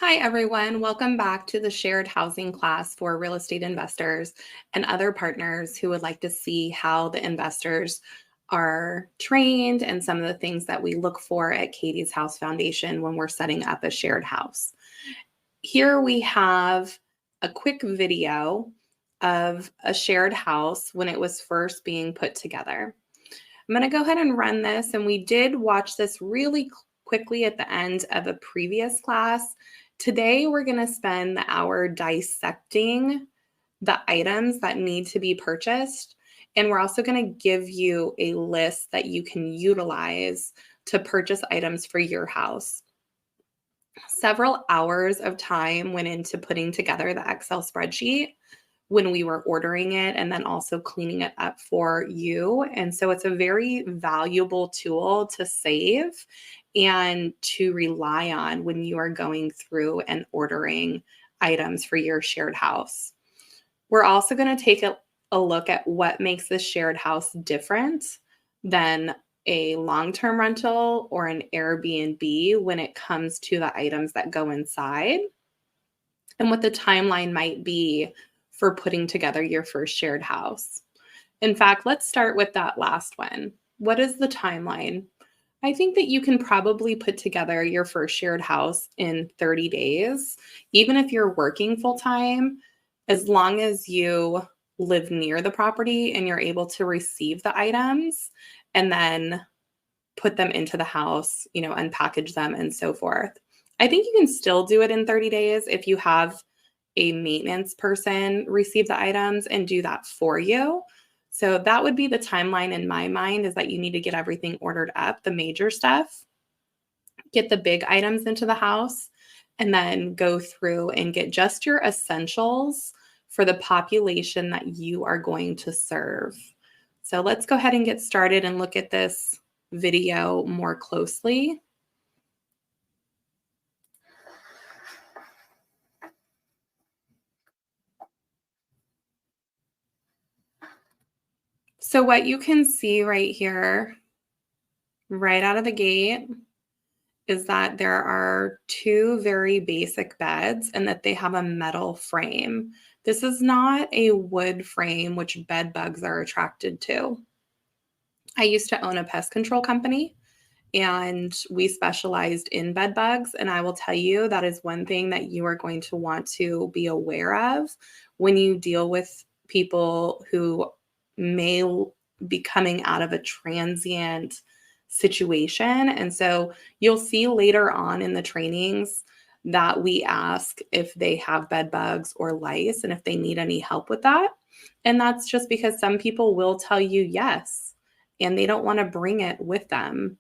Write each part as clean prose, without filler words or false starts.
Hi, everyone. Welcome back to the shared housing class for real estate investors and other partners who would like to see how the investors are trained and some of the things that we look for at Katie's House Foundation when we're setting up a shared house. Here we have a quick video of a shared house when it was first being put together. I'm going to go ahead and run this, and we did watch this really quickly at the end of a previous class. Today, we're going to spend the hour dissecting the items that need to be purchased, and we're also going to give you a list that you can utilize to purchase items for your house. Several hours of time went into putting together the Excel spreadsheet when we were ordering it and then also cleaning it up for you. And so it's a very valuable tool to save and to rely on when you are going through and ordering items for your shared house. We're also going to take a look at what makes this shared house different than a long-term rental or an Airbnb when it comes to the items that go inside and what the timeline might be for putting together your first shared house. In fact, let's start with that last one. What is the timeline? I think that you can probably put together your first shared house in 30 days, even if you're working full time, as long as you live near the property and you're able to receive the items and then put them into the house, unpackage them and so forth. I think you can still do it in 30 days if you have a maintenance person receive the items and do that for you. So that would be the timeline in my mind, is that you need to get everything ordered up, the major stuff, get the big items into the house, and then go through and get just your essentials for the population that you are going to serve. So let's go ahead and get started and look at this video more closely. So what you can see right here, right out of the gate, is that there are two very basic beds and that they have a metal frame. This is not a wood frame, which bed bugs are attracted to. I used to own a pest control company and we specialized in bed bugs. And I will tell you that is one thing that you are going to want to be aware of when you deal with people who may be coming out of a transient situation. And so you'll see later on in the trainings that we ask if they have bed bugs or lice and if they need any help with that. And that's just because some people will tell you yes, and they don't want to bring it with them.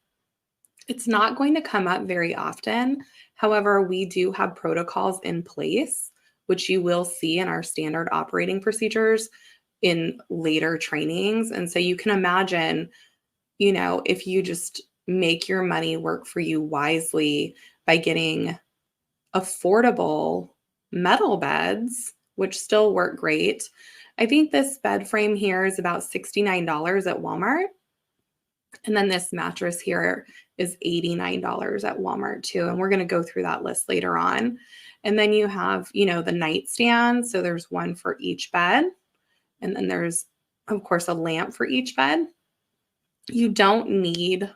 It's not going to come up very often. However, we do have protocols in place, which you will see in our standard operating procedures in later trainings. And so you can imagine, if you just make your money work for you wisely by getting affordable metal beds, which still work great. I think this bed frame here is about $69 at Walmart. And then this mattress here is $89 at Walmart too. And we're going to go through that list later on. And then you have, the nightstand. So there's one for each bed. And then there's, of course, a lamp for each bed. You don't need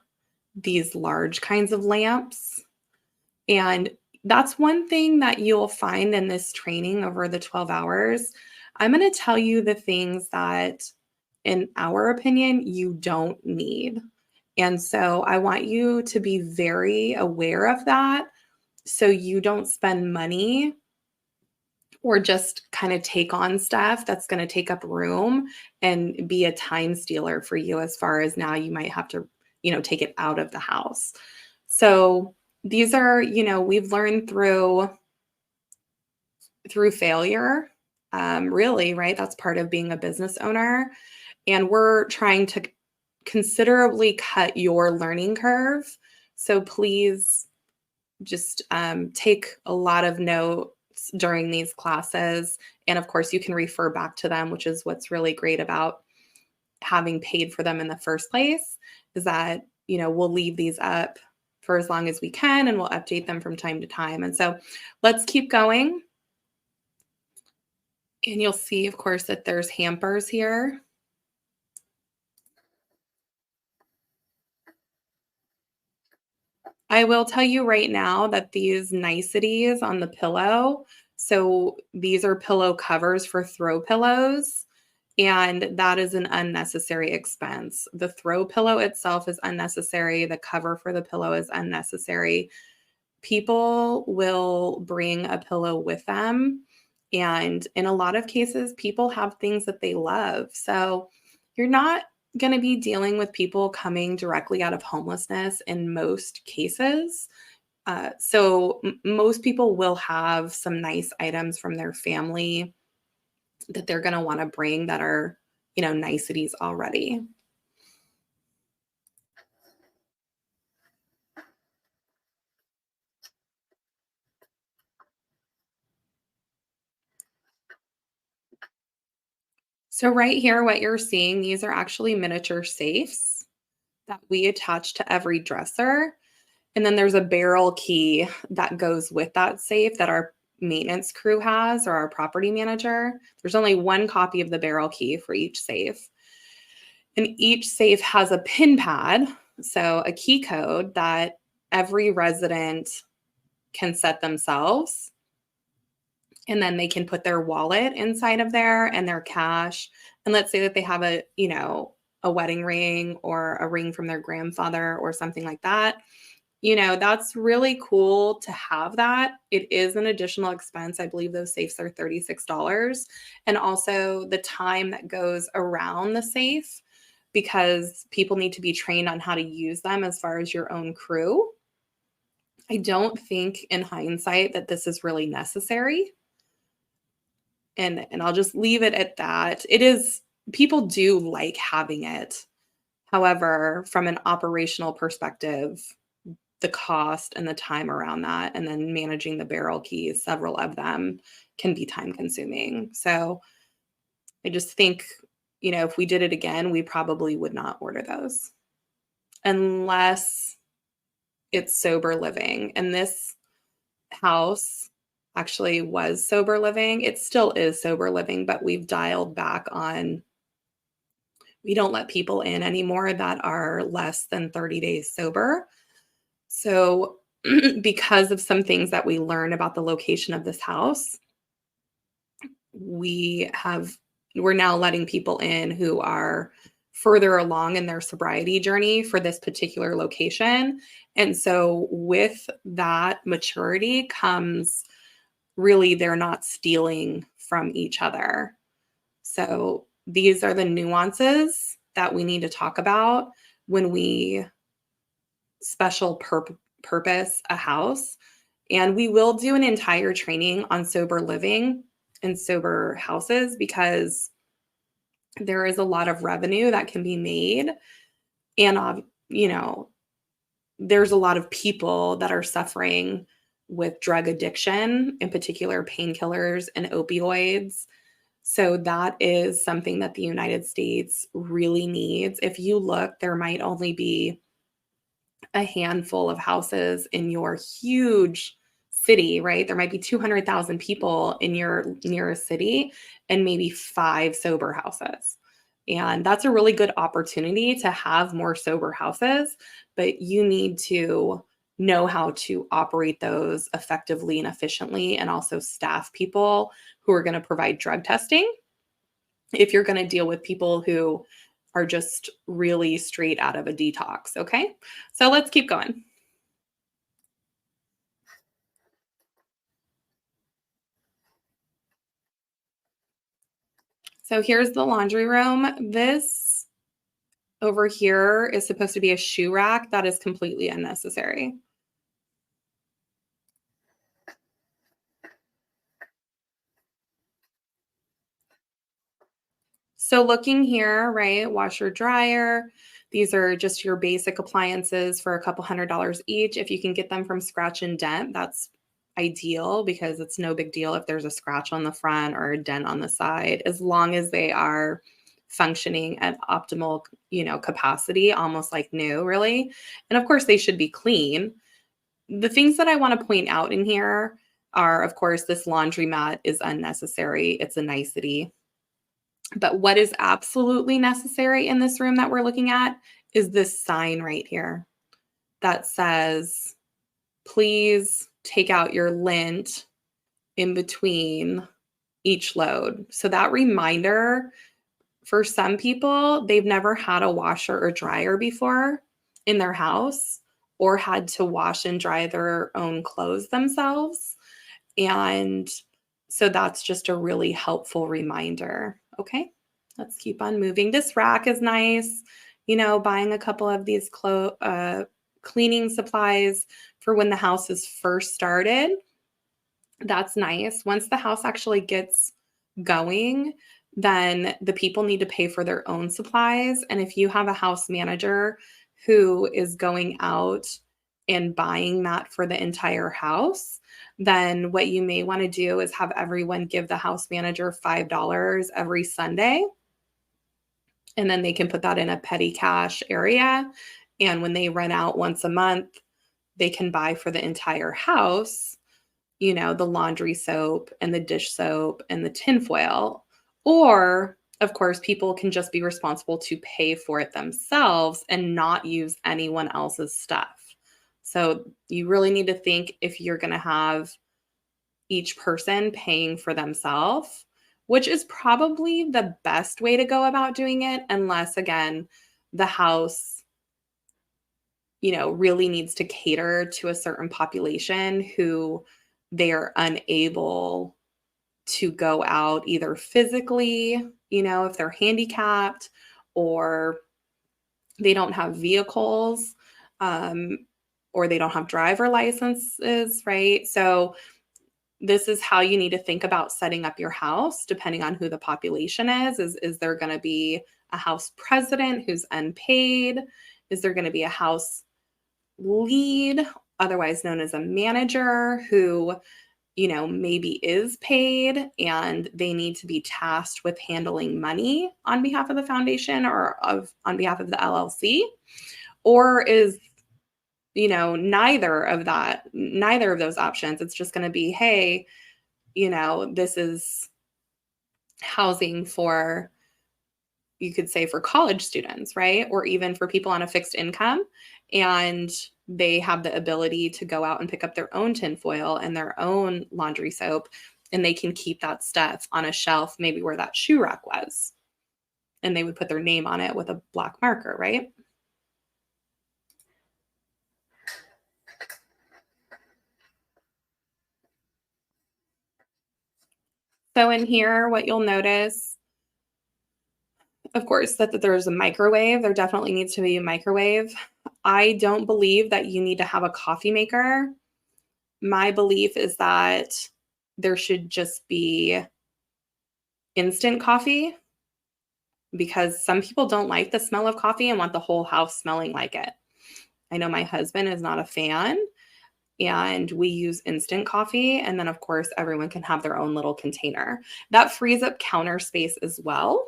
these large kinds of lamps. And that's one thing that you'll find in this training over the 12 hours. I'm going to tell you the things that, in our opinion, you don't need. And so I want you to be very aware of that so you don't spend money or just kind of take on stuff that's going to take up room and be a time stealer for you, as far as now you might have to, take it out of the house. So these are, we've learned through failure, really, right? That's part of being a business owner. And we're trying to considerably cut your learning curve. So please just take a lot of notes during these classes. And of course, you can refer back to them, which is what's really great about having paid for them in the first place, is that, we'll leave these up for as long as we can, and we'll update them from time to time. And so let's keep going. And you'll see, of course, that there's hampers here. I will tell you right now that these niceties on the pillow, so these are pillow covers for throw pillows, and that is an unnecessary expense. The throw pillow itself is unnecessary. The cover for the pillow is unnecessary. People will bring a pillow with them. And in a lot of cases, people have things that they love. So you're not going to be dealing with people coming directly out of homelessness in most cases. Most people will have some nice items from their family that they're going to want to bring that are, niceties already. So right here, what you're seeing, these are actually miniature safes that we attach to every dresser. And then there's a barrel key that goes with that safe that our maintenance crew has, or our property manager. There's only one copy of the barrel key for each safe. And each safe has a pin pad, so a key code that every resident can set themselves. And then they can put their wallet inside of there and their cash. And let's say that they have a wedding ring or a ring from their grandfather or something like that. That's really cool to have that. It is an additional expense. I believe those safes are $36. And also the time that goes around the safe, because people need to be trained on how to use them as far as your own crew. I don't think in hindsight that this is really necessary. And I'll just leave it at that. It is, people do like having it. However, from an operational perspective, the cost and the time around that, and then managing the barrel keys, several of them can be time consuming. So I just think, if we did it again, we probably would not order those unless it's sober living. And this house actually was sober living. It still is sober living, but we've dialed back on, we don't let people in anymore that are less than 30 days sober. So because of some things that we learned about the location of this house, we're now letting people in who are further along in their sobriety journey for this particular location. And so with that maturity comes, really, they're not stealing from each other. So these are the nuances that we need to talk about when we purpose a house. And we will do an entire training on sober living and sober houses, because there is a lot of revenue that can be made. And, there's a lot of people that are suffering with drug addiction, in particular painkillers and opioids. So that is something that the United States really needs. If you look, there might only be a handful of houses in your huge city, right? There might be 200,000 people in your nearest city and maybe 5 sober houses. And that's a really good opportunity to have more sober houses, but you need to know how to operate those effectively and efficiently, and also staff people who are going to provide drug testing if you're going to deal with people who are just really straight out of a detox. Okay. So let's keep going. So here's the laundry room. This over here is supposed to be a shoe rack. That is completely unnecessary. So looking here, right, washer, dryer, these are just your basic appliances for a couple $100 each. If you can get them from scratch and dent, that's ideal, because it's no big deal if there's a scratch on the front or a dent on the side, as long as they are functioning at optimal, capacity, almost like new, really. And of course they should be clean. The things that I want to point out in here are, of course, this laundromat is unnecessary. It's a nicety. But what is absolutely necessary in this room that we're looking at is this sign right here that says, please take out your lint in between each load. So that reminder, for some people, they've never had a washer or dryer before in their house or had to wash and dry their own clothes themselves. And so that's just a really helpful reminder. Okay, let's keep on moving. This rack is nice. Buying a couple of these cleaning supplies for when the house is first started. That's nice. Once the house actually gets going, then the people need to pay for their own supplies. And if you have a house manager who is going out and buying that for the entire house, then what you may want to do is have everyone give the house manager $5 every Sunday. And then they can put that in a petty cash area. And when they run out once a month, they can buy for the entire house, the laundry soap and the dish soap and the tinfoil. Or, of course, people can just be responsible to pay for it themselves and not use anyone else's stuff. So you really need to think if you're going to have each person paying for themselves, which is probably the best way to go about doing it, unless, again, the house really needs to cater to a certain population who they are unable to go out either physically, if they're handicapped or they don't have vehicles, or they don't have driver licenses, right? So this is how you need to think about setting up your house, depending on who the population is. Is there going to be a house president who's unpaid? Is there going to be a house lead, otherwise known as a manager, who maybe is paid and they need to be tasked with handling money on behalf of the foundation or on behalf of the LLC? Or is neither of those options? It's just going to be, hey, this is housing for, you could say, for college students, right? Or even for people on a fixed income, and they have the ability to go out and pick up their own tinfoil and their own laundry soap, and they can keep that stuff on a shelf, maybe where that shoe rack was, and they would put their name on it with a black marker, right? So in here, what you'll notice, of course, that there's a microwave. There definitely needs to be a microwave. I don't believe that you need to have a coffee maker. My belief is that there should just be instant coffee, because some people don't like the smell of coffee and want the whole house smelling like it. I know my husband is not a fan, and we use instant coffee. And then, of course, everyone can have their own little container. That frees up counter space as well.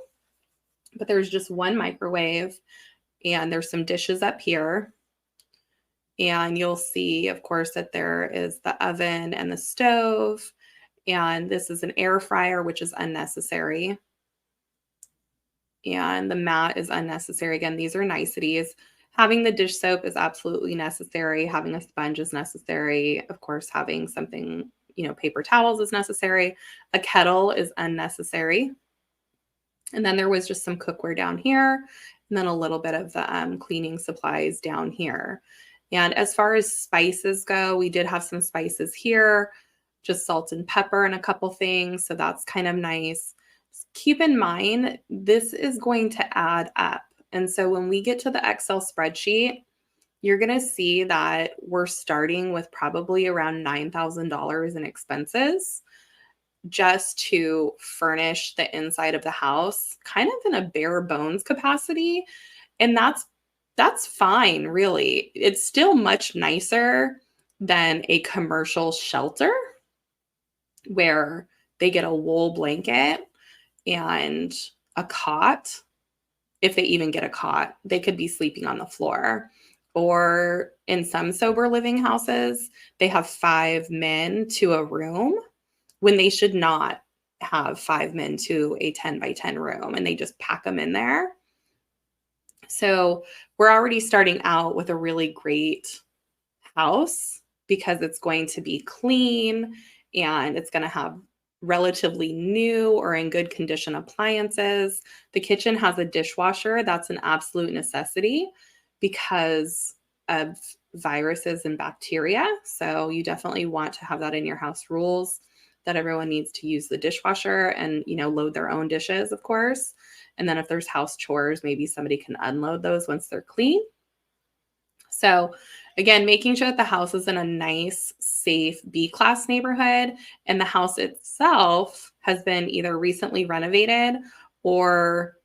But there's just one microwave, and there's some dishes up here. And you'll see, of course, that there is the oven and the stove. And this is an air fryer, which is unnecessary. And the mat is unnecessary. Again, these are niceties. Having the dish soap is absolutely necessary. Having a sponge is necessary. Of course, having something, paper towels is necessary. A kettle is unnecessary. And then there was just some cookware down here, and then a little bit of the cleaning supplies down here. And as far as spices go, we did have some spices here, just salt and pepper and a couple things. So that's kind of nice. Keep in mind, this is going to add up. And so when we get to the Excel spreadsheet, you're going to see that we're starting with probably around $9,000 in expenses just to furnish the inside of the house, kind of in a bare bones capacity. And that's fine, really. It's still much nicer than a commercial shelter where they get a wool blanket and a cot. If they even get a cot, they could be sleeping on the floor. Or in some sober living houses, they have 5 men to a room when they should not have 5 men to a 10 by 10 room, and they just pack them in there. So we're already starting out with a really great house because it's going to be clean and it's going to have relatively new or in good condition appliances. The kitchen has a dishwasher. That's an absolute necessity because of viruses and bacteria. So you definitely want to have that in your house rules, that everyone needs to use the dishwasher and, load their own dishes, of course. And then if there's house chores, maybe somebody can unload those once they're clean. So again, making sure that the house is in a nice, safe B-class neighborhood and the house itself has been either recently renovated or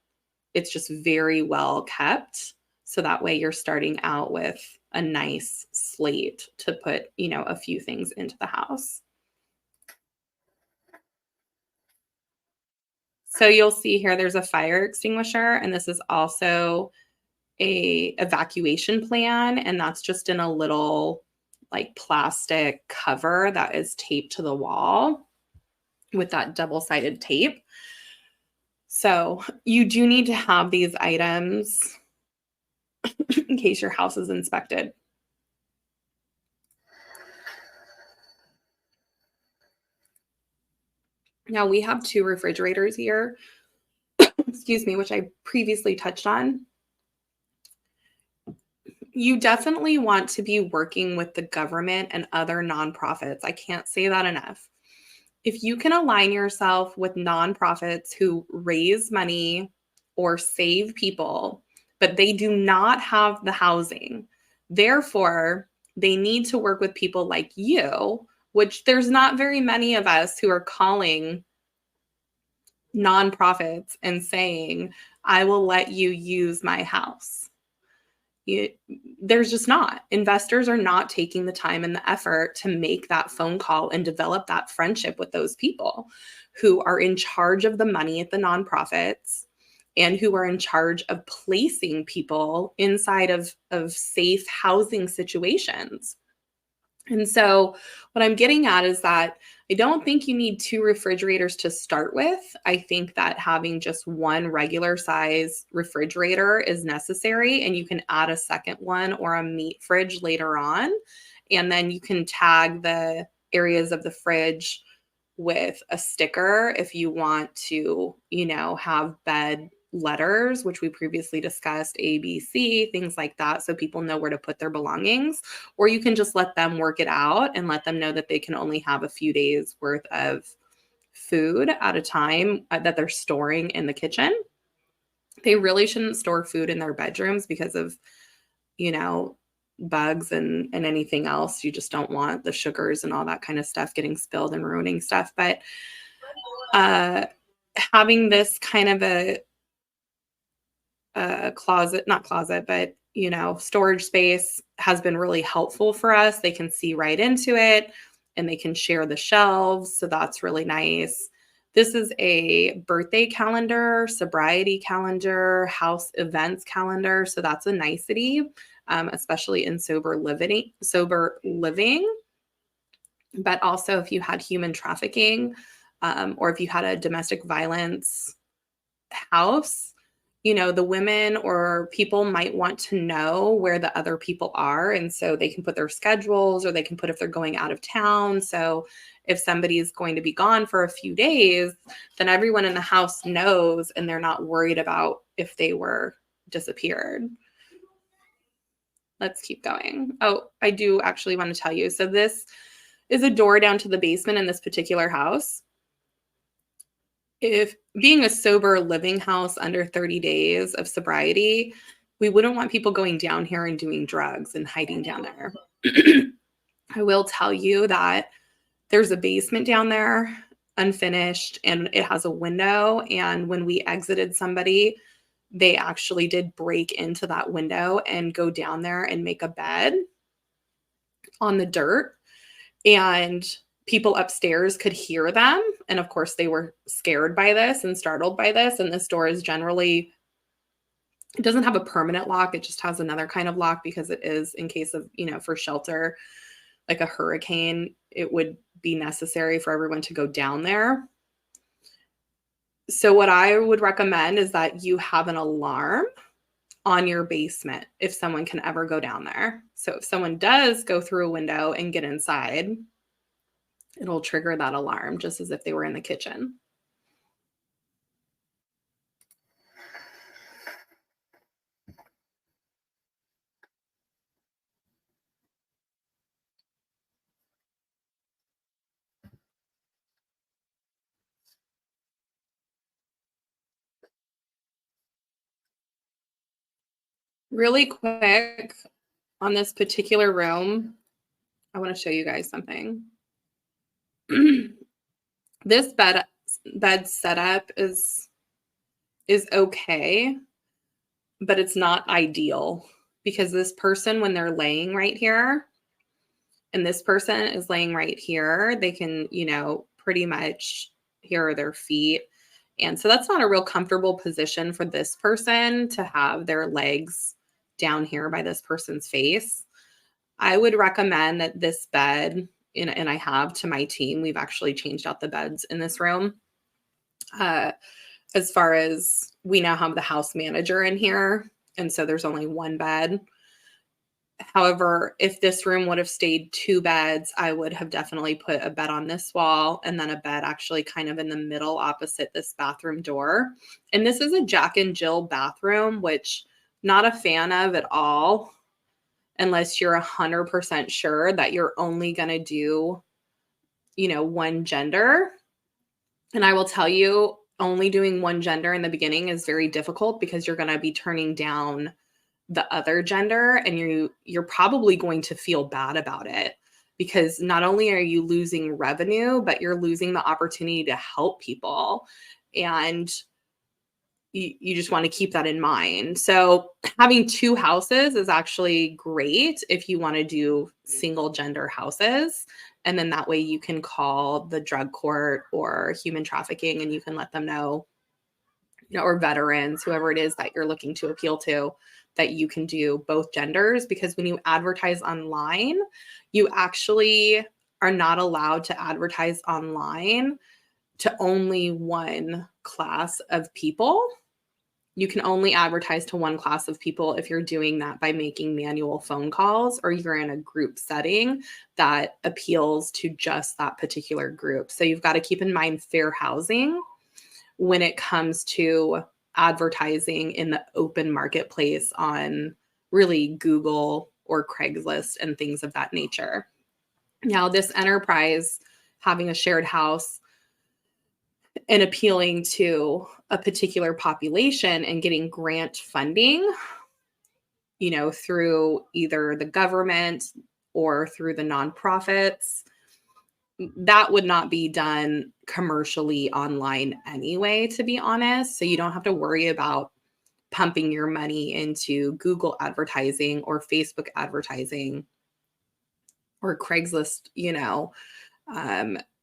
it's just very well kept. So that way you're starting out with a nice slate to put, a few things into the house. So you'll see here there's a fire extinguisher, and this is also a evacuation plan, and that's just in a little like plastic cover that is taped to the wall with that double-sided tape. So you do need to have these items in case your house is inspected. Now we have 2 refrigerators here, excuse me, which I previously touched on. You definitely want to be working with the government and other nonprofits. I can't say that enough. If you can align yourself with nonprofits who raise money or save people, but they do not have the housing, therefore, they need to work with people like you, which there's not very many of us who are calling nonprofits and saying, I will let you use my house. There's just not. Investors are not taking the time and the effort to make that phone call and develop that friendship with those people who are in charge of the money at the nonprofits and who are in charge of placing people inside of safe housing situations. And so what I'm getting at is that I don't think you need 2 refrigerators to start with. I think that having just one regular size refrigerator is necessary, and you can add a second one or a meat fridge later on. And then you can tag the areas of the fridge with a sticker if you want to, have bed letters, which we previously discussed, A, B, C, things like that, so people know where to put their belongings. Or you can just let them work it out and let them know that they can only have a few days worth of food at a time that they're storing in the kitchen. They really shouldn't store food in their bedrooms because of, bugs and anything else. You just don't want the sugars and all that kind of stuff getting spilled and ruining stuff. But having this kind of a closet, not closet, but storage space has been really helpful for us. They can see right into it and they can share the shelves. So that's really nice. This is a birthday calendar, sobriety calendar, house events calendar. So that's a nicety, especially in sober living. But also if you had human trafficking, or if you had a domestic violence house, the women or people might want to know where the other people are. And so they can put their schedules, or they can put if they're going out of town. So if somebody is going to be gone for a few days, then everyone in the house knows and they're not worried about if they were disappeared. Let's keep going. Oh, I do actually want to tell you. So this is a door down to the basement in this particular house. If being a sober living house under 30 days of sobriety, we wouldn't want people going down here and doing drugs and hiding down there. I will tell you that there's a basement down there, unfinished, and it has a window. And when we exited somebody, they actually did break into that window and go down there and make a bed on the dirt. And people upstairs could hear them. And of course, they were scared by this and startled by this. And this door is generally It doesn't have a permanent lock. It just has another kind of lock because it is in case of, for shelter, like a hurricane, it would be necessary for everyone to go down there. So what I would recommend is that you have an alarm on your basement if someone can ever go down there. So if someone does go through a window and get inside, it'll trigger that alarm just as if they were in the kitchen. Really quick on this particular room, I want to show you guys something. This bed setup is okay, but it's not ideal because this person, when they're laying right here and this person is laying right here, they can, pretty much, here are their feet. And so that's not a real comfortable position for this person to have their legs down here by this person's face. I would recommend that this bed, and I have to my team, we've actually changed out the beds in this room. As far as we now have the house manager in here, and so there's only one bed. However, if this room would have stayed two beds, I would have definitely put a bed on this wall and then a bed actually kind of in the middle opposite this bathroom door. And this is a Jack and Jill bathroom, which not a fan of at all, unless you're 100% sure that you're only going to do, one gender. And I will tell you, only doing one gender in the beginning is very difficult because you're going to be turning down the other gender, and you're probably going to feel bad about it because not only are you losing revenue, but you're losing the opportunity to help people. And you just want to keep that in mind. So having two houses is actually great if you want to do single gender houses. And then that way you can call the drug court or human trafficking and you can let them know, or veterans, whoever it is that you're looking to appeal to, that you can do both genders. Because when you advertise online, you actually are not allowed to advertise online to only one class of people. You can only advertise to one class of people if you're doing that by making manual phone calls or you're in a group setting that appeals to just that particular group. So you've got to keep in mind fair housing when it comes to advertising in the open marketplace on really Google or Craigslist and things of that nature. Now, this enterprise having a shared house and appealing to a particular population and getting grant funding, through either the government or through the nonprofits, that would not be done commercially online anyway, to be honest. So you don't have to worry about pumping your money into Google advertising or Facebook advertising or Craigslist,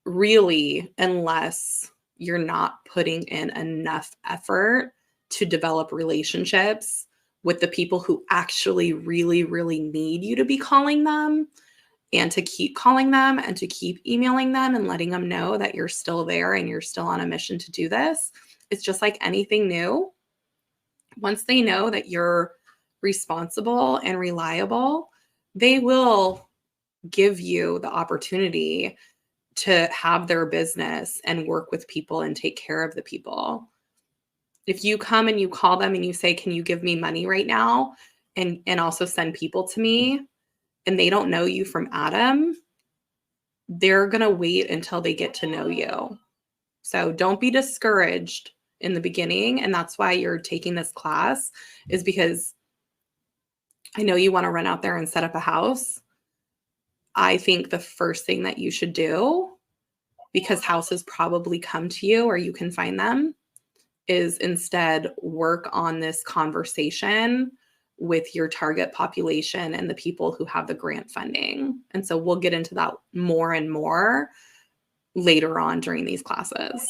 really, unless you're not putting in enough effort to develop relationships with the people who actually really, really need you to be calling them and to keep calling them and to keep emailing them and letting them know that you're still there and you're still on a mission to do this. It's just like anything new. Once they know that you're responsible and reliable, they will give you the opportunity to have their business and work with people and take care of the people. If you come and you call them and you say, "Can you give me money right now?" and also send people to me, and they don't know you from Adam, they're going to wait until they get to know you. So don't be discouraged in the beginning. And that's why you're taking this class, is because I know you want to run out there and set up a house. I think the first thing that you should do, because houses probably come to you or you can find them, is instead work on this conversation with your target population and the people who have the grant funding. And so we'll get into that more and more later on during these classes.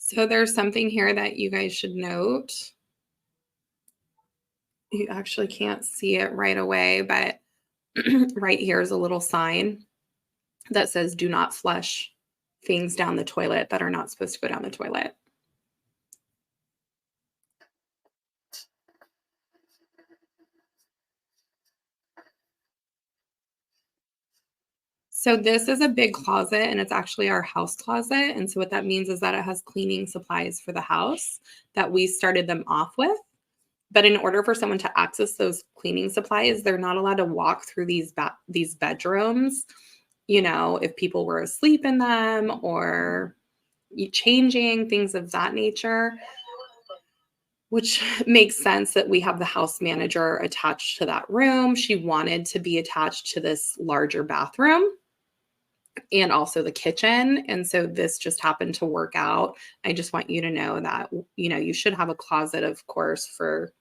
So there's something here that you guys should note. You actually can't see it right away, but right here is a little sign that says do not flush things down the toilet that are not supposed to go down the toilet. So this is a big closet and it's actually our house closet. And so what that means is that it has cleaning supplies for the house that we started them off with. But in order for someone to access those cleaning supplies, they're not allowed to walk through these bedrooms, if people were asleep in them or changing, things of that nature, which makes sense that we have the house manager attached to that room. She wanted to be attached to this larger bathroom and also the kitchen. And so this just happened to work out. I just want you to know that, you should have a closet, of course, for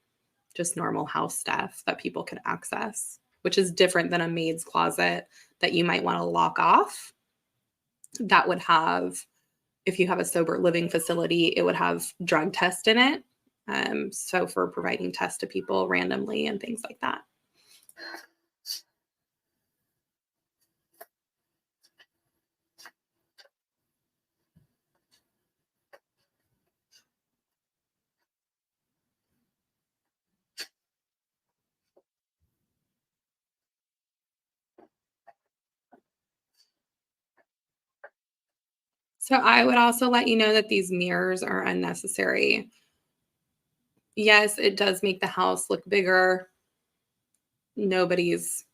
just normal house stuff that people can access, which is different than a maid's closet that you might want to lock off. That would have, if you have a sober living facility, it would have drug test in it. So for providing tests to people randomly and things like that. So I would also let you know that these mirrors are unnecessary. Yes, it does make the house look bigger. Nobody's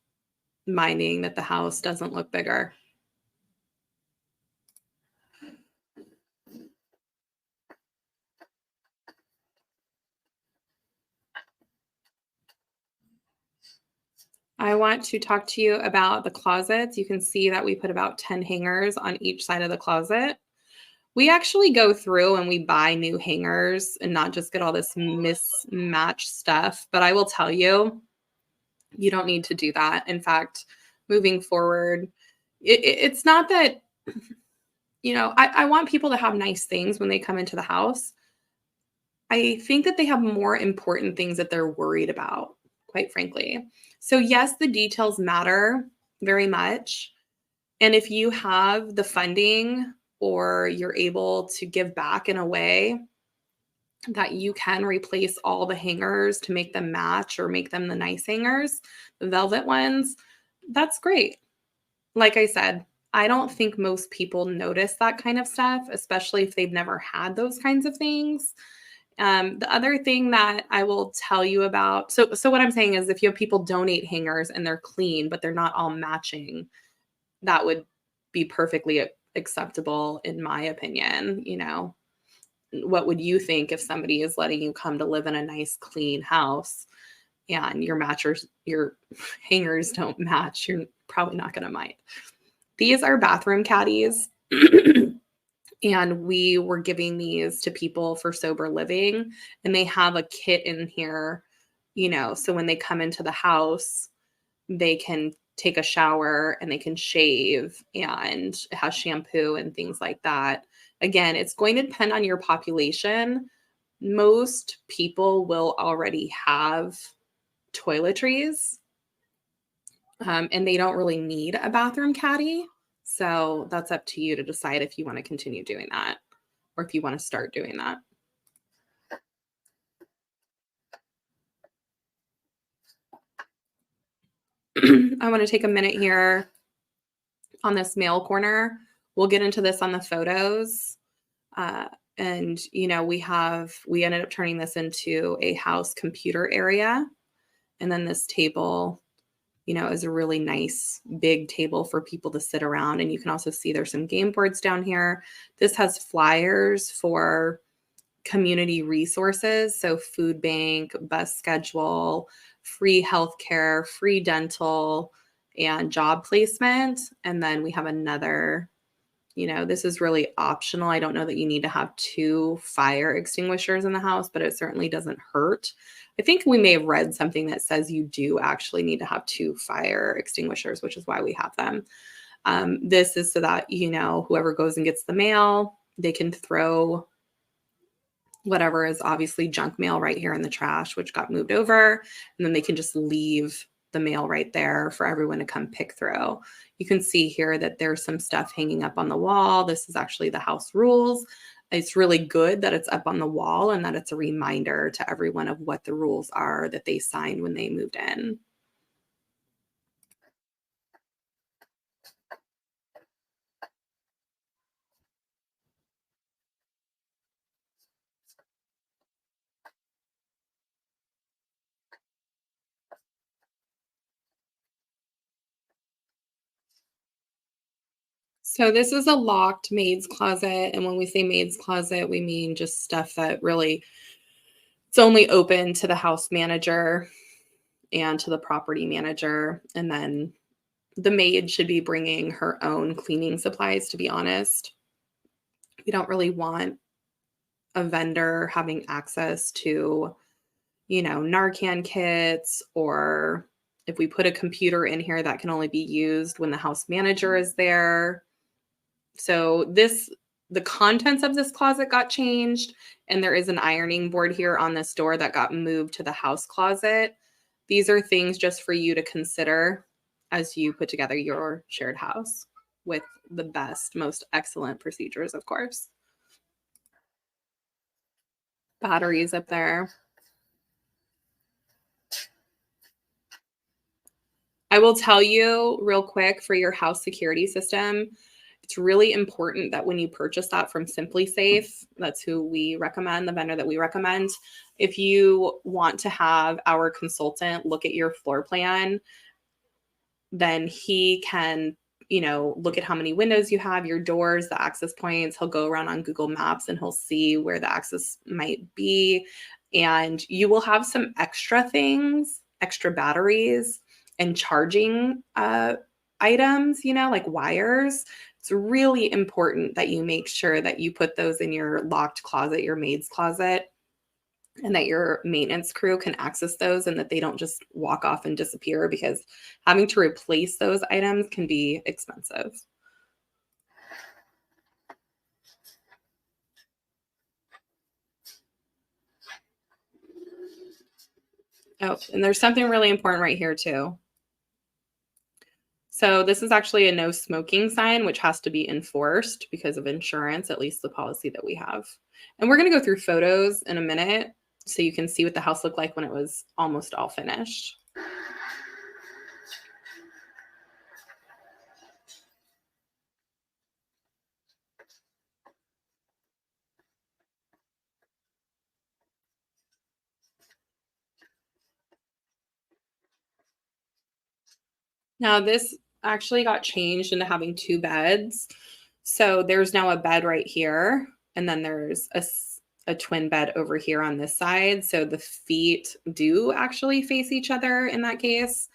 minding that the house doesn't look bigger. I want to talk to you about the closets. You can see that we put about 10 hangers on each side of the closet. We actually go through and we buy new hangers and not just get all this mismatched stuff. But I will tell you, you don't need to do that. In fact, moving forward, it's not that, I want people to have nice things when they come into the house. I think that they have more important things that they're worried about, quite frankly. So, yes, the details matter very much. And if you have the funding or you're able to give back in a way that you can replace all the hangers to make them match or make them the nice hangers, the velvet ones, that's great. Like I said, I don't think most people notice that kind of stuff, especially if they've never had those kinds of things. The other thing that I will tell you about, so what I'm saying is if you have people donate hangers and they're clean, but they're not all matching, that would be perfectly acceptable in my opinion. What would you think if somebody is letting you come to live in a nice clean house and your hangers don't match? You're probably not going to mind. These are bathroom caddies. And we were giving these to people for sober living, and they have a kit in here, so when they come into the house, they can take a shower and they can shave, and it has shampoo and things like that. Again, it's going to depend on your population. Most people will already have toiletries, and they don't really need a bathroom caddy. So that's up to you to decide if you want to continue doing that or if you want to start doing that. I want to take a minute here on this mail corner. We'll get into this on the photos. Uh, and, we ended up turning this into a house computer area. And then this table, is a really nice big table for people to sit around. And you can also see there's some game boards down here. This has flyers for community resources. So food bank, bus schedule, free healthcare, free dental, and job placement. And then we have another, this is really optional. I don't know that you need to have 2 fire extinguishers in the house, but it certainly doesn't hurt. I think we may have read something that says you do actually need to have 2 fire extinguishers, which is why we have them. This is so that, whoever goes and gets the mail, they can throw whatever is obviously junk mail right here in the trash, which got moved over. And then they can just leave the mail right there for everyone to come pick through. You can see here that there's some stuff hanging up on the wall. This is actually the house rules. It's really good that it's up on the wall and that it's a reminder to everyone of what the rules are that they signed when they moved in. So this is a locked maid's closet. And when we say maid's closet, we mean just stuff that really it's only open to the house manager and to the property manager. And then the maid should be bringing her own cleaning supplies, to be honest. We don't really want a vendor having access to, Narcan kits, or if we put a computer in here that can only be used when the house manager is there. So the contents of this closet got changed, and there is an ironing board here on this door that got moved to the house closet. These are things just for you to consider as you put together your shared house with the best, most excellent procedures, of course. Batteries up there. I will tell you real quick for your house security system, it's really important that when you purchase that from Simply Safe, that's who we recommend, the vendor that we recommend. If you want to have our consultant look at your floor plan, then he can, look at how many windows you have, your doors, the access points. He'll go around on Google Maps and he'll see where the access might be. And you will have some extra things, extra batteries and charging items, like wires. It's really important that you make sure that you put those in your locked closet, your maid's closet, and that your maintenance crew can access those and that they don't just walk off and disappear, because having to replace those items can be expensive. Oh, and there's something really important right here too. So this is actually a no smoking sign, which has to be enforced because of insurance, at least the policy that we have. And we're going to go through photos in a minute so you can see what the house looked like when it was almost all finished. Now, this actually got changed into having two beds. So there's now a bed right here, and then there's a twin bed over here on this side. So the feet do actually face each other in that case.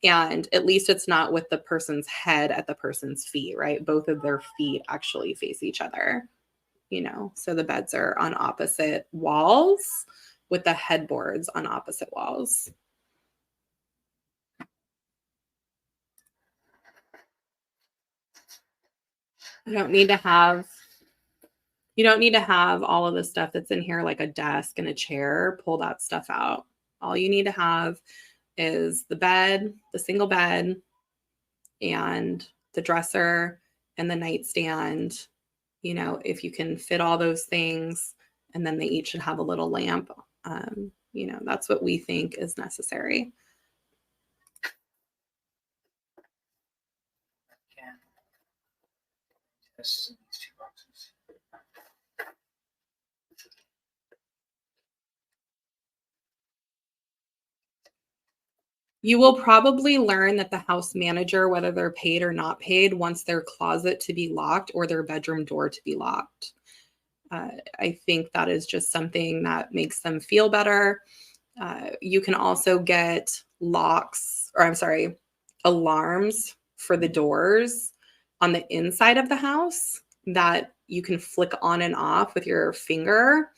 And at least it's not with the person's head at the person's feet, right? Both of their feet actually face each other, So the beds are on opposite walls with the headboards on opposite walls. You don't need to have You don't need to have all of the stuff that's in here, like a desk and a chair. Pull that stuff out. All you need to have is the bed, the single bed, and the dresser and the nightstand. If you can fit all those things, and then they each should have a little lamp. That's what we think is necessary. You will probably learn that the house manager, whether they're paid or not paid, wants their closet to be locked or their bedroom door to be locked. I think that is just something that makes them feel better. You can also get alarms for the doors on the inside of the house that you can flick on and off with your finger.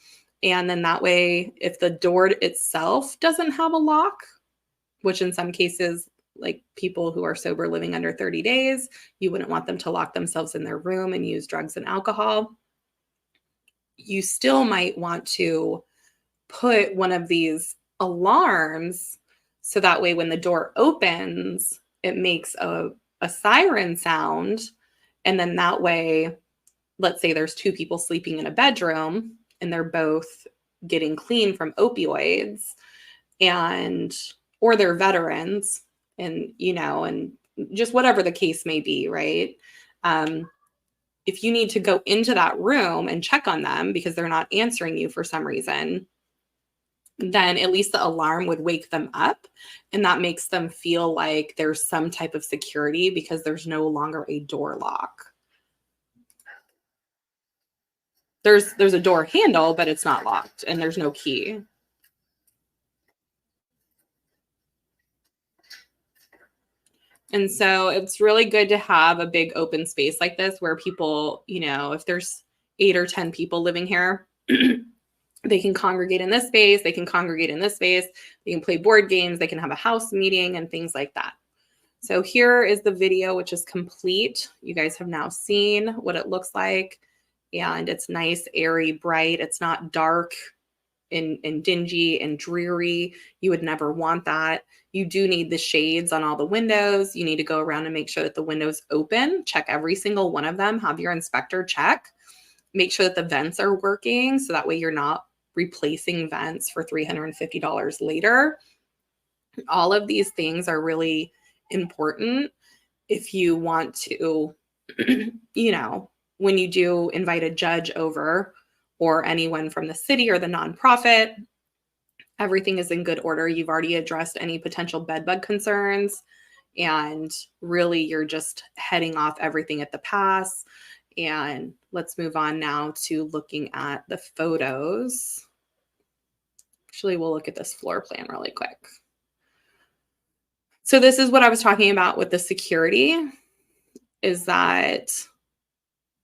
And then that way, if the door itself doesn't have a lock, which in some cases, like people who are sober living under 30 days, you wouldn't want them to lock themselves in their room and use drugs and alcohol. you still might want to put one of these alarms so that way when the door opens, it makes a siren sound. And then that way, let's say there's two people sleeping in a bedroom and they're both getting clean from opioids and or they're veterans and and just whatever the case may be, right? um, if you need to go into that room and check on them because they're not answering you for some reason, then at least the alarm would wake them up, and that makes them feel like there's some type of security because there's no longer a door lock. There's a door handle, but it's not locked and there's no key. And so it's really good to have a big open space like this where people, if there's 8 or 10 people living here, they can congregate in this space, they can congregate in this space, they can play board games, they can have a house meeting and things like that. So here is the video, which is complete. You guys have now seen what it looks like, and it's nice, airy, bright. It's not dark and dingy and dreary. You would never want that. You do need the shades on all the windows. You need to go around and make sure that the windows open. Check every single one of them. Have your inspector check. Make sure that the vents are working so that way you're not replacing vents for $350 later. All of these things are really important if you want to, when you do invite a judge over or anyone from the city or the nonprofit, everything is in good order. You've already addressed any potential bedbug concerns, and really you're just heading off everything at the pass. And let's move on now to looking at the photos. Actually, we'll look at this floor plan really quick. So this is what I was talking about with the security, is that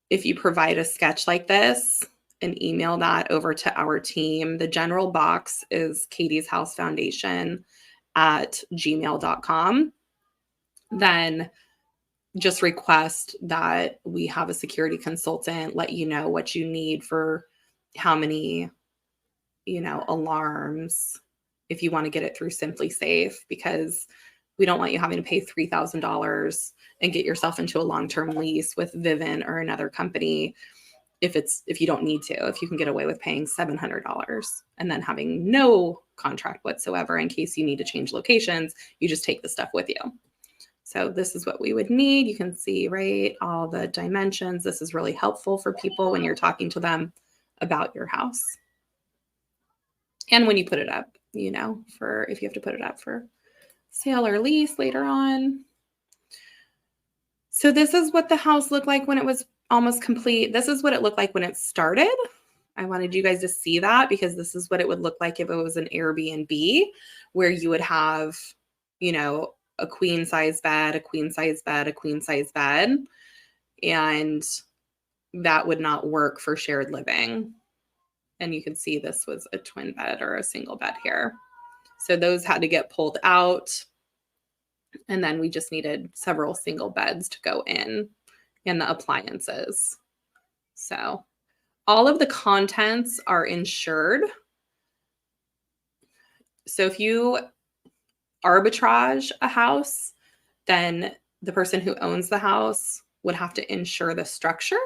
if you provide a sketch like this and email that over to our team, the general box is Katie's House Foundation at gmail.com. Then just request that we have a security consultant let you know what you need for how many, alarms, if you want to get it through Simply Safe, because we don't want you having to pay $3,000 and get yourself into a long-term lease with Vivint or another company if you don't need to. If you can get away with paying $700 and then having no contract whatsoever in case you need to change locations, you just take the stuff with you. So this is what we would need. You can see, right, all the dimensions. This is really helpful for people when you're talking to them about your house. And when you put it up, for if you have to put it up for sale or lease later on. So this is what the house looked like when it was almost complete. This is what it looked like when it started. I wanted you guys to see that because this is what it would look like if it was an Airbnb, where you would have, a queen size bed, a queen size bed, a queen size bed. And that would not work for shared living. And you can see this was a twin bed or a single bed here. So those had to get pulled out. And then we just needed several single beds to go in and the appliances. So all of the contents are insured. So if you arbitrage a house, then the person who owns the house would have to insure the structure,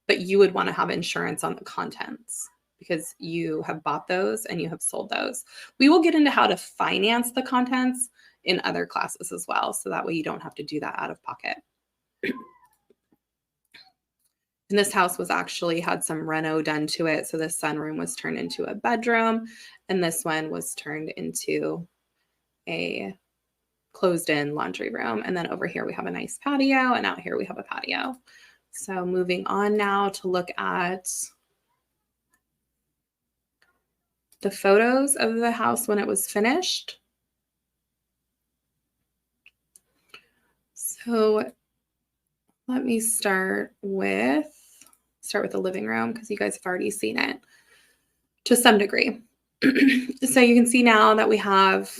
but you would want to have insurance on the contents because you have bought those and you have sold those. We will get into how to finance the contents in other classes as well, so that way you don't have to do that out of pocket. And this house was actually had some reno done to it. So this sunroom was turned into a bedroom, and this one was turned into a closed-in laundry room. And then over here we have a nice patio, and out here we have a patio. So moving on now to look at the photos of the house when it was finished. So let me start with the living room because you guys have already seen it to some degree. So you can see now that we have,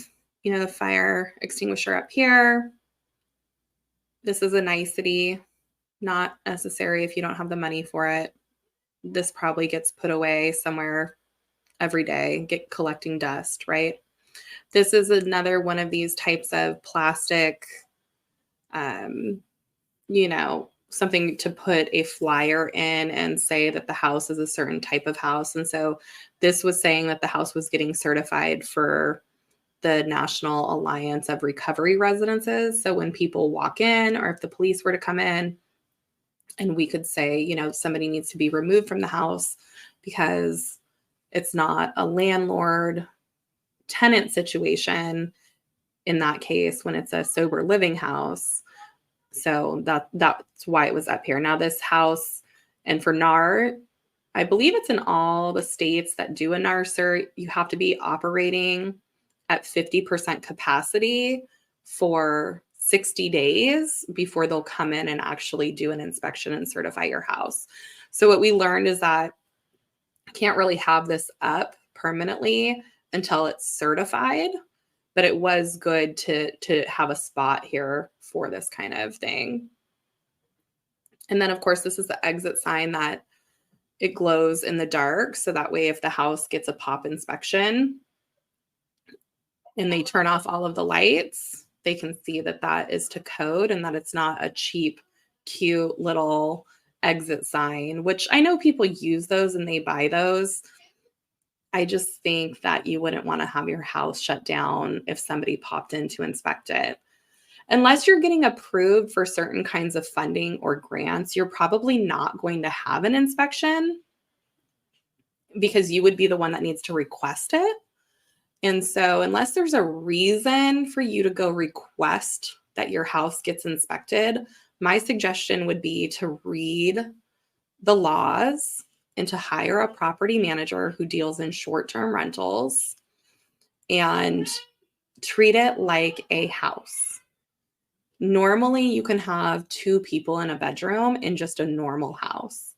the fire extinguisher up here. This is a nicety, not necessary if you don't have the money for it. this probably gets put away somewhere every day, get collecting dust, right? This is another one of these types of plastic, um, something to put a flyer in and say that the house is a certain type of house. And so this was saying that the house was getting certified for the National Alliance of Recovery Residences. So when people walk in, or if the police were to come in, and we could say, somebody needs to be removed from the house because it's not a landlord tenant situation in that case when it's a sober living house. So that's why it was up here. Now this house, and for NAR, I believe it's in all the states that do a NAR cert, you have to be operating at 50% capacity for 60 days before they'll come in and actually do an inspection and certify your house. So what we learned is that you can't really have this up permanently until it's certified, but it was good to have a spot here for this kind of thing. And then of course, this is the exit sign that it glows in the dark. So that way, if the house gets a pop inspection and they turn off all of the lights, they can see that that is to code and that it's not a cheap, cute little exit sign, which I know people use those and they buy those. I just think that you wouldn't want to have your house shut down if somebody popped in to inspect it. Unless you're getting approved for certain kinds of funding or grants, you're probably not going to have an inspection because you would be the one that needs to request it. And so, unless there's a reason for you to go request that your house gets inspected, my suggestion would be to read the laws and to hire a property manager who deals in short-term rentals and treat it like a house. Normally, you can have 2 people in a bedroom in just a normal house.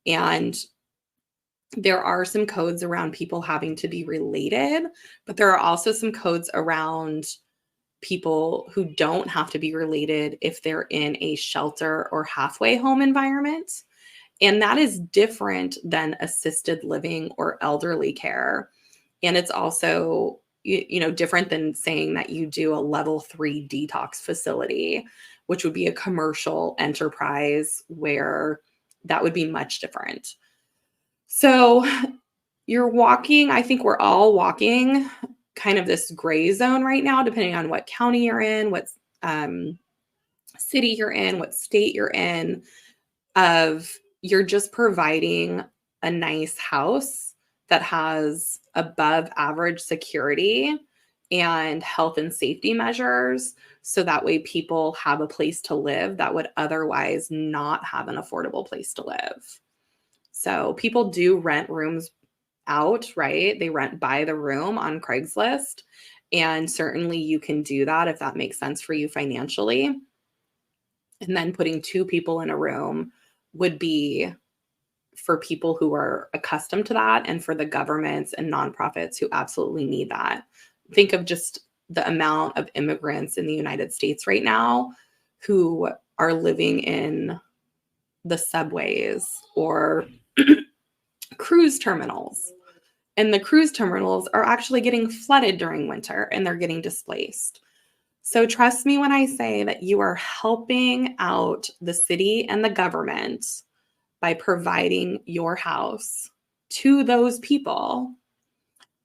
And there are some codes around people having to be related, but there are also some codes around people who don't have to be related if they're in a shelter or halfway home environment. And that is different than assisted living or elderly care. And it's also, different than saying that you do a level 3 detox facility, which would be a commercial enterprise where that would be much different. So you're walking, I think we're all walking kind of this gray zone right now, depending on what county you're in, what city you're in, what state you're in, of you're just providing a nice house that has above average security and health and safety measures. So that way people have a place to live that would otherwise not have an affordable place to live. So people do rent rooms out, right? They rent by the room on Craigslist. And certainly you can do that if that makes sense for you financially. And then putting 2 people in a room would be for people who are accustomed to that and for the governments and nonprofits who absolutely need that. Think of just the amount of immigrants in the United States right now who are living in the subways or cruise terminals. And the cruise terminals are actually getting flooded during winter and they're getting displaced. So trust me when I say that you are helping out the city and the government by providing your house to those people.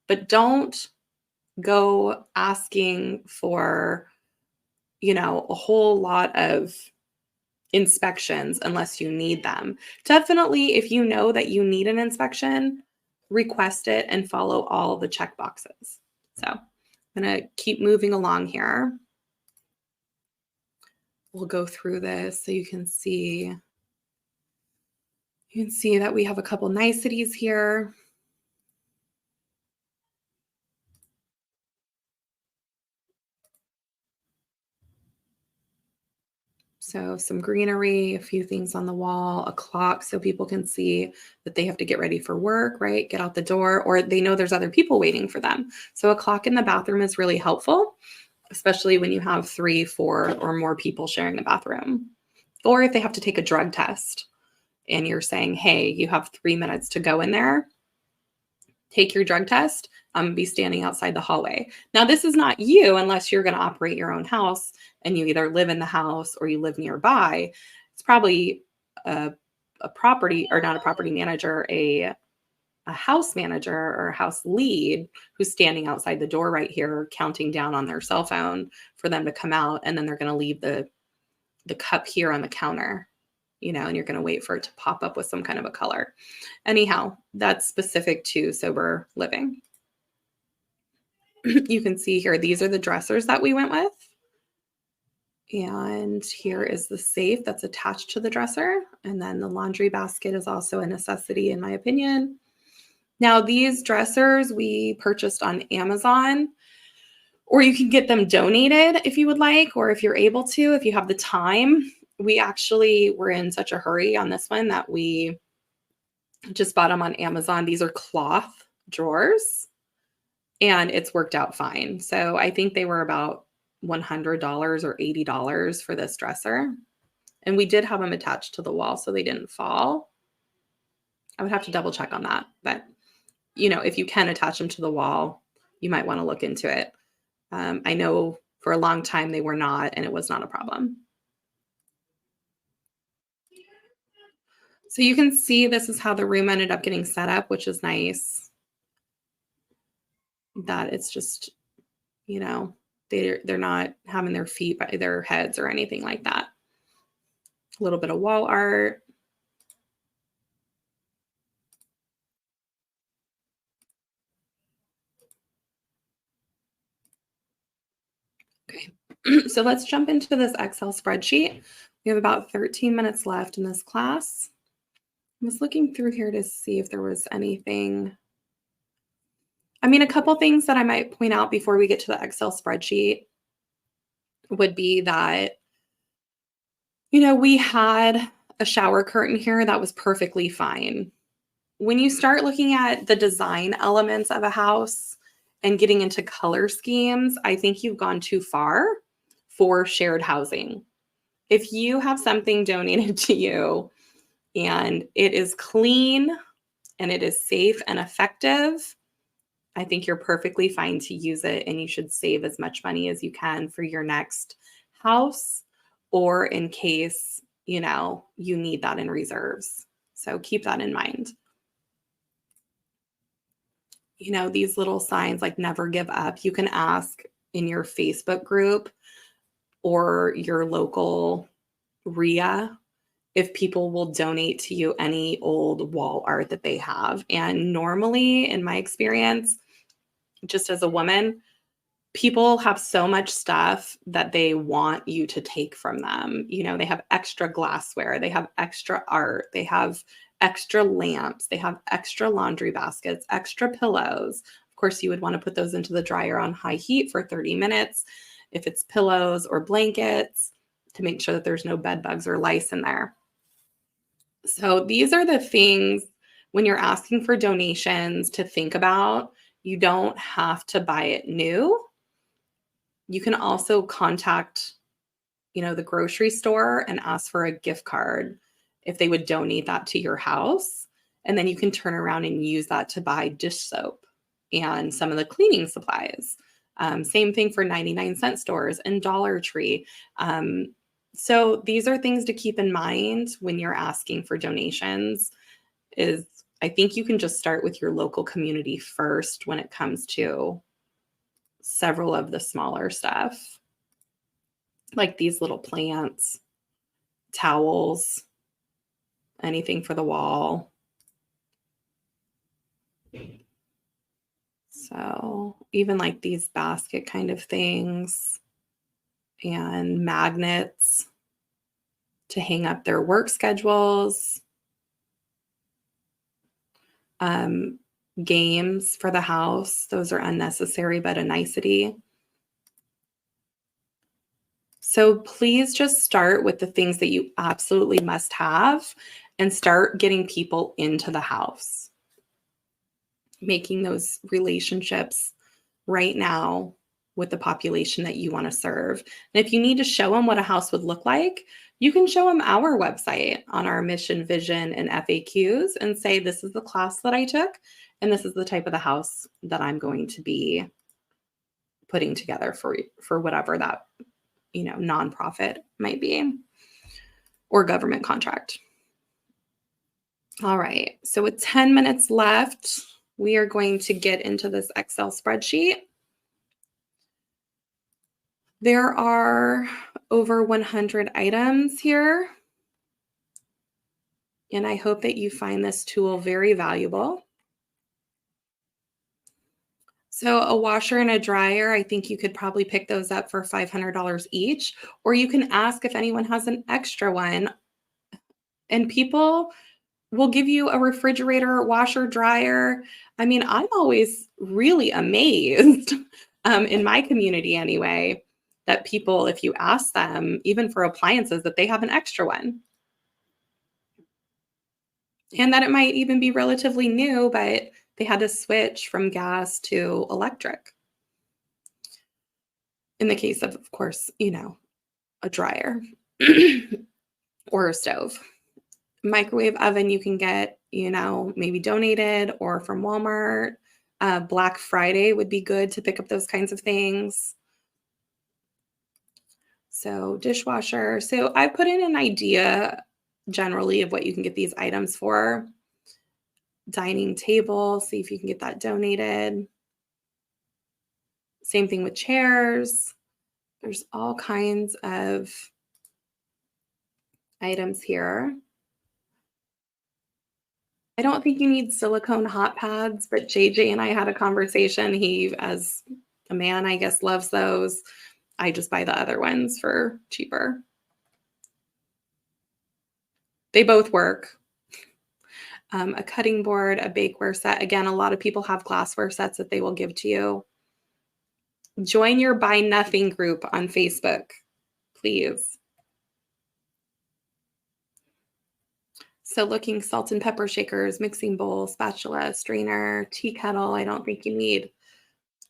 But don't go asking for, a whole lot of inspections unless you need them. Definitely, if you know that you need an inspection, request it and follow all the check boxes. So I'm going to keep moving along here. We'll go through this so you can see that we have a couple niceties here. So some greenery, a few things on the wall, a clock so people can see that they have to get ready for work, right? Get out the door, or they know there's other people waiting for them. So a clock in the bathroom is really helpful, especially when you have 3, 4, or more people sharing a bathroom, or if they have to take a drug test and you're saying, hey, you have 3 minutes to go in there, take your drug test. I'm going to be standing outside the hallway. Now, this is not you unless you're going to operate your own house and you either live in the house or you live nearby. It's probably a property, or not a property manager, a house manager or a house lead who's standing outside the door right here counting down on their cell phone for them to come out, and then they're going to leave the cup here on the counter, and you're going to wait for it to pop up with some kind of a color. Anyhow, that's specific to sober living. You can see here, these are the dressers that we went with. And here is the safe that's attached to the dresser. And then the laundry basket is also a necessity, in my opinion. Now, these dressers we purchased on Amazon, or you can get them donated if you would like, or if you're able to, if you have the time. We actually were in such a hurry on this one that we just bought them on Amazon. These are cloth drawers, and it's worked out fine. So I think they were about $100 or $80 for this dresser. And we did have them attached to the wall so they didn't fall. I would have to double check on that. But, if you can attach them to the wall, you might want to look into it. I know for a long time they were not, and it was not a problem. So you can see this is how the room ended up getting set up, which is nice. That it's just, they're not having their feet by their heads or anything like that. A little bit of wall art. Okay, so let's jump into this Excel spreadsheet. We have about 13 minutes left in this class. I was looking through here to see if there was anything. A couple things that I might point out before we get to the Excel spreadsheet would be that, we had a shower curtain here that was perfectly fine. When you start looking at the design elements of a house and getting into color schemes, I think you've gone too far for shared housing. If you have something donated to you and it is clean and it is safe and effective, I think you're perfectly fine to use it, and you should save as much money as you can for your next house, or in case, you need that in reserves. So keep that in mind. These little signs like never give up, you can ask in your Facebook group or your local RIA if people will donate to you any old wall art that they have. And normally, in my experience, just as a woman, people have so much stuff that they want you to take from them. They have extra glassware, they have extra art, they have extra lamps, they have extra laundry baskets, extra pillows. Of course, you would want to put those into the dryer on high heat for 30 minutes if it's pillows or blankets, to make sure that there's no bed bugs or lice in there. So these are the things when you're asking for donations to think about. You don't have to buy it new. You can also contact, the grocery store and ask for a gift card if they would donate that to your house. And then you can turn around and use that to buy dish soap and some of the cleaning supplies. Same thing for 99-cent stores and Dollar Tree. So these are things to keep in mind when you're asking for donations. I think you can just start with your local community first when it comes to several of the smaller stuff, like these little plants, towels, anything for the wall. So even like these basket kind of things and magnets to hang up their work schedules. Games for the house. Those are unnecessary, but a nicety. So please just start with the things that you absolutely must have and start getting people into the house. Making those relationships right now with the population that you want to serve. And if you need to show them what a house would look like, You can show them our website on our mission, vision, and FAQs and say, this is the class that I took, and this is the type of the house that I'm going to be putting together for whatever that, nonprofit might be or government contract. All right, so with 10 minutes left, we are going to get into this Excel spreadsheet. There are over 100 items here, and I hope that you find this tool very valuable. So a washer and a dryer, I think you could probably pick those up for $500 each, or you can ask if anyone has an extra one, and people will give you a refrigerator, washer, dryer. I mean, I'm always really amazed, in my community anyway, that people, if you ask them, even for appliances, that they have an extra one. And that it might even be relatively new, but they had to switch from gas to electric. In the case of course, a dryer or a stove. Microwave oven you can get, maybe donated or from Walmart. Black Friday would be good to pick up those kinds of things. So dishwasher. So I put in an idea generally of what you can get these items for. Dining table, see if you can get that donated. Same thing with chairs. There's all kinds of items here. I don't think you need silicone hot pads, but JJ and I had a conversation. He, as a man, I guess, loves those. I just buy the other ones for cheaper. They both work. A cutting board, a bakeware set. Again, a lot of people have glassware sets that they will give to you. Join your Buy Nothing group on Facebook, please. So looking, salt and pepper shakers, mixing bowl, spatula, strainer, tea kettle, I don't think you need.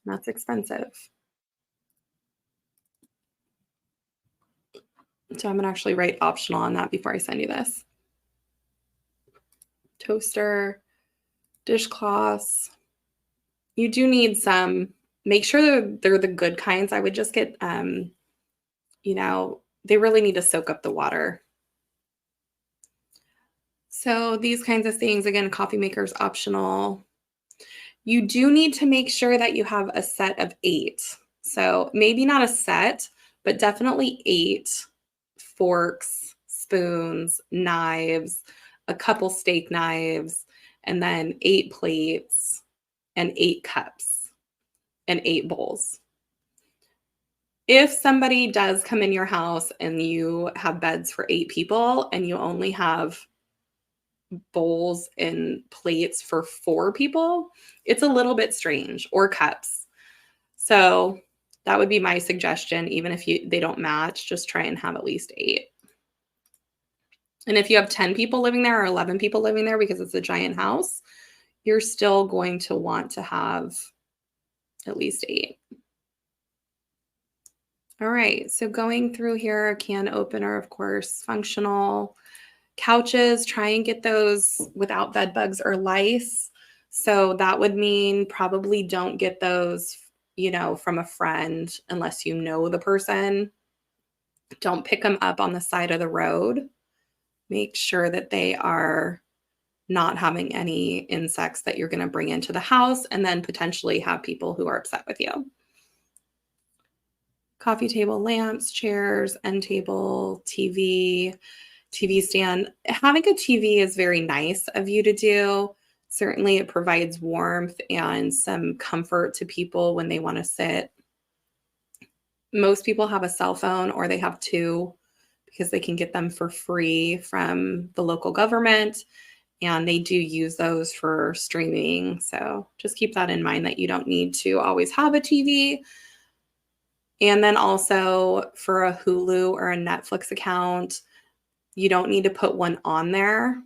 That's expensive. So I'm going to actually write optional on that before I send you this. Toaster, dishcloths. You do need some. Make sure they're the good kinds. I would just get, they really need to soak up the water. So these kinds of things, again, coffee makers optional. You do need to make sure that you have a set of 8. So maybe not a set, but definitely 8 forks, spoons, knives, a couple steak knives, and then 8 plates and 8 cups and 8 bowls. If somebody does come in your house and you have beds for 8 people and you only have bowls and plates for 4 people, it's a little bit strange, or cups. So that would be my suggestion. Even if they don't match, just try and have at least 8. And if you have 10 people living there or 11 people living there because it's a giant house, you're still going to want to have at least 8. All right, so going through here, can opener, of course, functional. Couches, try and get those without bed bugs or lice. So that would mean probably don't get those, from a friend unless you know the person. Don't pick them up on the side of the road. Make sure that they are not having any insects that you're going to bring into the house and then potentially have people who are upset with you. Coffee table, lamps, chairs, end table, TV stand. Having a TV is very nice of you to do. Certainly it provides warmth and some comfort to people when they want to sit. Most people have a cell phone or they have 2 because they can get them for free from the local government, and they do use those for streaming. So just keep that in mind that you don't need to always have a TV. And then also for a Hulu or a Netflix account, you don't need to put one on there.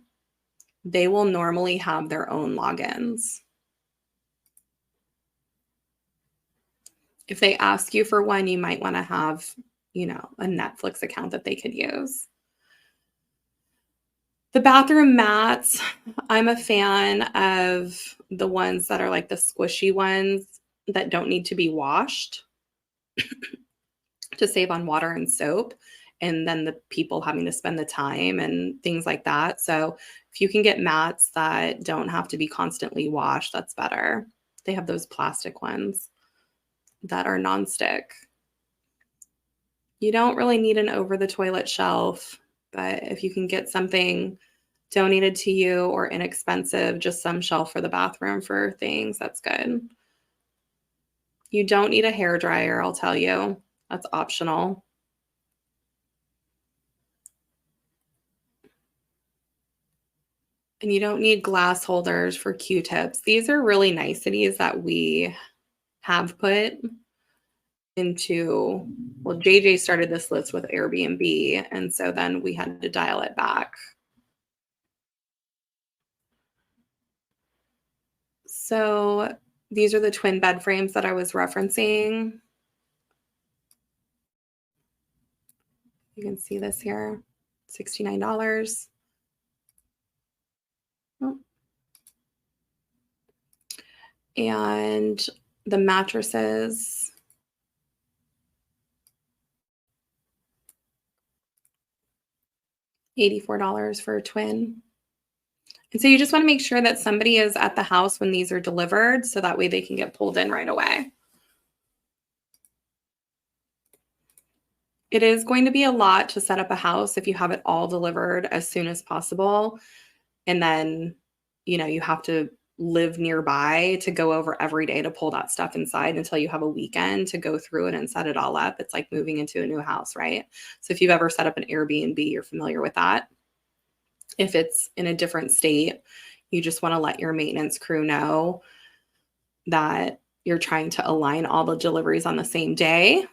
They will normally have their own logins. If they ask you for one, you might want to have, a Netflix account that they could use. The bathroom mats, I'm a fan of the ones that are like the squishy ones that don't need to be washed to save on water and soap, and then the people having to spend the time and things like that. So if you can get mats that don't have to be constantly washed, that's better. They have those plastic ones that are nonstick. You don't really need an over the toilet shelf, but if you can get something donated to you or inexpensive, just some shelf for the bathroom for things, that's good. You don't need a hair dryer, I'll tell you. That's optional. And you don't need glass holders for Q-tips. These are really niceties that we have put into, well, JJ started this list with Airbnb, and so then we had to dial it back. So these are the twin bed frames that I was referencing. You can see this here, $69. Oh, and the mattresses, $84 for a twin. And so you just want to make sure that somebody is at the house when these are delivered so that way they can get pulled in right away. It is going to be a lot to set up a house if you have it all delivered as soon as possible. And then, you have to live nearby to go over every day to pull that stuff inside until you have a weekend to go through it and set it all up. It's like moving into a new house, right? So if you've ever set up an Airbnb, you're familiar with that. If it's in a different state, you just want to let your maintenance crew know that you're trying to align all the deliveries on the same day,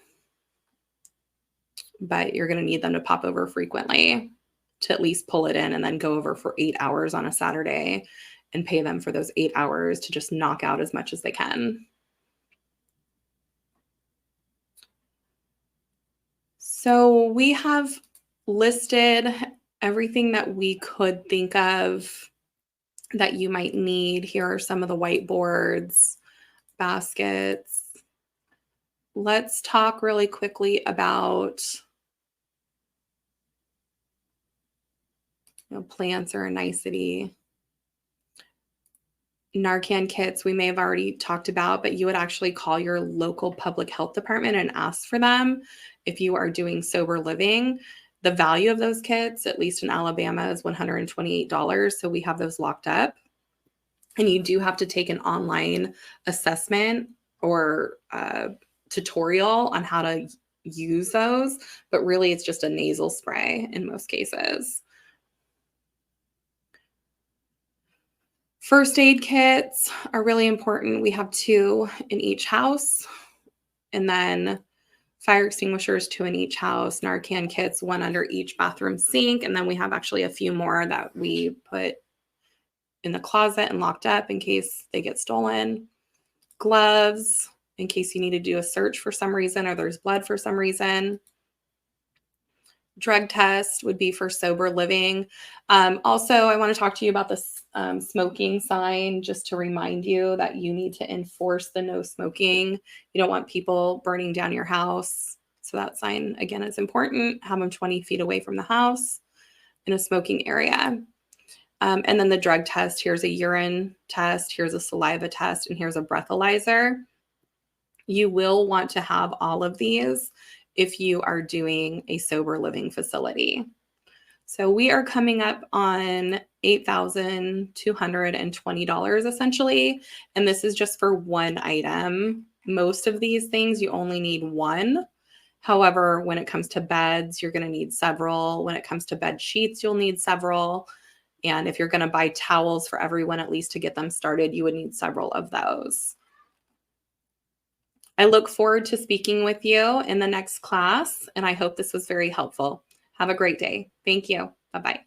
but you're going to need them to pop over frequently to at least pull it in and then go over for 8 hours on a Saturday and pay them for those 8 hours to just knock out as much as they can. So we have listed everything that we could think of that you might need. Here are some of the whiteboards, baskets. Let's talk really quickly about, plants are a nicety. Narcan kits, we may have already talked about, but you would actually call your local public health department and ask for them if you are doing sober living. The value of those kits, at least in Alabama, is $128. So we have those locked up. And you do have to take an online assessment or tutorial on how to use those. But really, it's just a nasal spray in most cases. First aid kits are really important. We have 2 in each house. And then fire extinguishers, 2 in each house, Narcan kits, 1 under each bathroom sink. And then we have actually a few more that we put in the closet and locked up in case they get stolen. Gloves, in case you need to do a search for some reason or there's blood for some reason. Drug test would be for sober living. Also, I want to talk to you about this smoking sign, just to remind you that you need to enforce the no smoking. You don't want people burning down your house. So that sign, again, is important. Have them 20 feet away from the house in a smoking area. And then the drug test, here's a urine test, here's a saliva test, and here's a breathalyzer. You will want to have all of these if you are doing a sober living facility. So we are coming up on $8,220 essentially, and this is just for one item. Most of these things you only need one. However, when it comes to beds, you're going to need several. When it comes to bed sheets, you'll need several. And if you're going to buy towels for everyone, at least to get them started, you would need several of those. I look forward to speaking with you in the next class, and I hope this was very helpful. Have a great day. Thank you. Bye-bye.